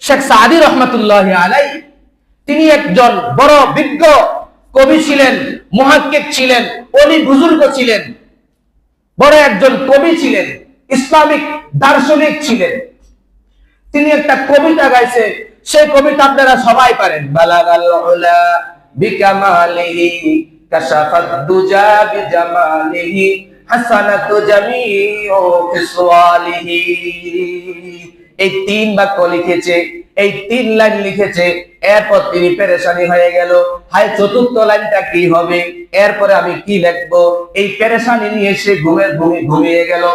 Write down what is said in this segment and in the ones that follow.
শেখ সাদি রহমাতুল্লাহি আলাইহি তিনি একজন বড় বিজ্ঞ কবি ছিলেন, মুহাক্কিক ছিলেন, ওলি বুজুর্গ ছিলেন, বড় একজন কবি ছিলেন, ইসলামিক দার্শনিক ছিলেন। তিনি একটা কবিতা গাইছে, সেই কবিতা আপনারা সবাই পারেন। বালাগাল উলা বিকামালিহি কাশাফাত দুজা বিজামালিহি হাসানাতু জামিউ ফিসওয়ালিহি। এই তিন বাক্য লিখেছে, এই তিন লাইন লিখেছে। এরপর তিনি পেরেশানি হয়ে গেল, হায় চতুর্থ লাইনটা কি হবে, এরপরে আমি কি লিখবো, এই পেরেশানি নিয়ে সে ঘুমিয়ে গেল।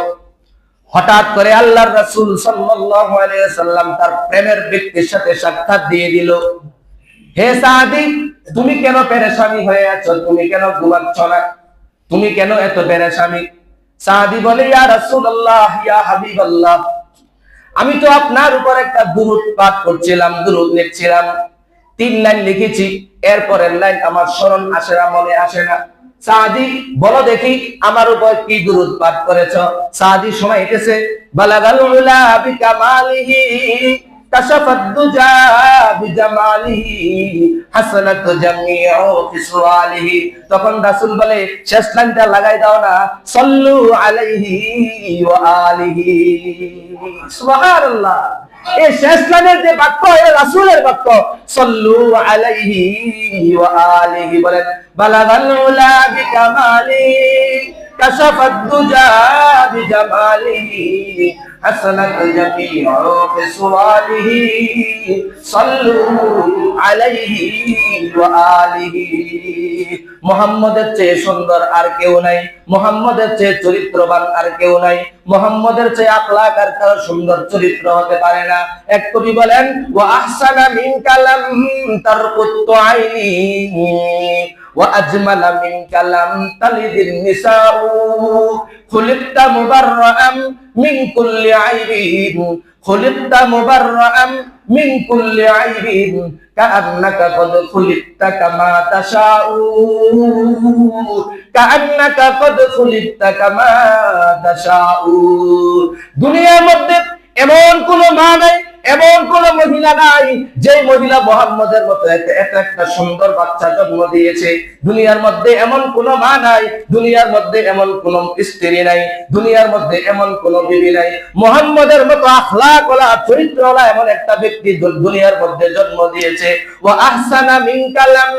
হঠাৎ করে আল্লাহর রাসূল সাল্লাল্লাহু আলাইহি ওয়াসাল্লাম তার প্রেমের ব্যক্তির সাথে সাক্ষাৎ দিয়ে দিল। হে সাদি, তুমি কেন পেরেশানি হয়ে আছো, তুমি কেন ঘুমাচ্ছ না, তুমি কেন এত পেরেশানি? সাদি বলে, ইয়া রাসূলুল্লাহ, ইয়া হাবিবাল্লাহ, আমি তো আপনার উপর একটা দুরূদ পাঠ করছিলাম, দুরূদ লিখছিলাম। তিন লাইন লিখেছি, এরপরের লাইন আমার স্মরণ আসে না, মনে আসে না। সাদি বলো দেখি আমার উপর কি দুরূদ পাঠ করেছো? সাদি শোনাইতেছে, বালাগাল উলা বিকামালিহি কাশাফাত দুজা বিজামালিহি হাসানাতু জামিউ ফিসওয়ালিহি। তখন রাসূল বলে, শেষ লাইনটা লাগাই দাও না, সাল্লু আলাইহি ওয়া আলিহি। সুবহানাল্লাহ। এই শেষ লাইনের যে বাক্য, এটা রাসূলের বাক্য, সাল্লু আলাইহি ওয়া আলিহি। বলেন, বালাগাল উলা বিকামালিহি কাশাফাত দুজা বিজামালিহি হাসানাতু জামিউ ফিসওয়ালিহি সাল্লু আলাইহি ওয়া আলিহি। মুহাম্মদের চেয়ে সুন্দর আর কেউ নাই, মুহাম্মদের চেয়ে চরিত্রবান আর কেউ নাই, মুহাম্মদের চেয়ে আখলাক আর কারো সুন্দর চরিত্র হতে পারে না। এক কবি বলেন, ওয়া আহসানা মিন কালাম তারকুত আইনি ওয়া আজমালা মিন কালাম তালিদিন নিসাউ খুলিকতা মুবাররাআম মিন কুল্লি আইবিন খুলিকতা মুবাররাআম মিন কুল্লি আইবিন কাআন্নাকা কদ খুলিকতা কামা তাশাউ কাআন্নাকা কদ খুলিকতা কামা তাশাউ। দুনিয়ার মধ্যে এমন কোন মা নাই, এমন কোন মহিলা নাই যে মহিলা মুহাম্মদের মতো একটা সুন্দর বাচ্চা জন্ম দিয়েছে। দুনিয়ার মধ্যে এমন কোন মা নাই, দুনিয়ার মধ্যে এমন কোন স্ত্রী নাই, দুনিয়ার মধ্যে এমন কোন বিবি নাই, মুহাম্মদের মতো আখলাকওয়ালা চরিত্রওয়ালা এমন একটা ব্যক্তি দুনিয়ার মধ্যে জন্ম দিয়েছে। ওয়া আহসানা মিন কালাম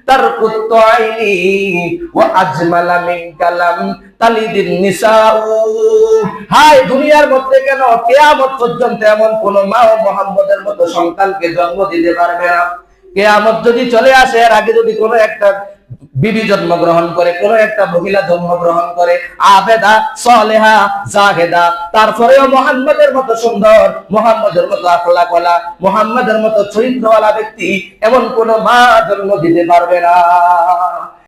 তারকুত আইনি ওয়া আজমালা মিন কালাম তালিদিন নিসাউ। হাই, দুনিয়ার মধ্যে কেন কিয়ামত পর্যন্ত এমন কোন মা মুহাম্মদের মতো সন্তানকে জন্ম দিতে পারবে না। কিয়ামত যদি চলে আসে, এর আগে যদি কোনো একটা বিবি জন্মগ্রহণ করে, কোন একটা মহিলা জন্মগ্রহণ করে, আবেদা সালেহা জাহেদা, তারপরেও মুহাম্মদের মতো সুন্দর, মুহাম্মদের মতো আখলাকওয়ালা, মুহাম্মদের মতো চরিত্রওয়ালা ব্যক্তি এমন কোন মা জন্ম দিতে পারবে না।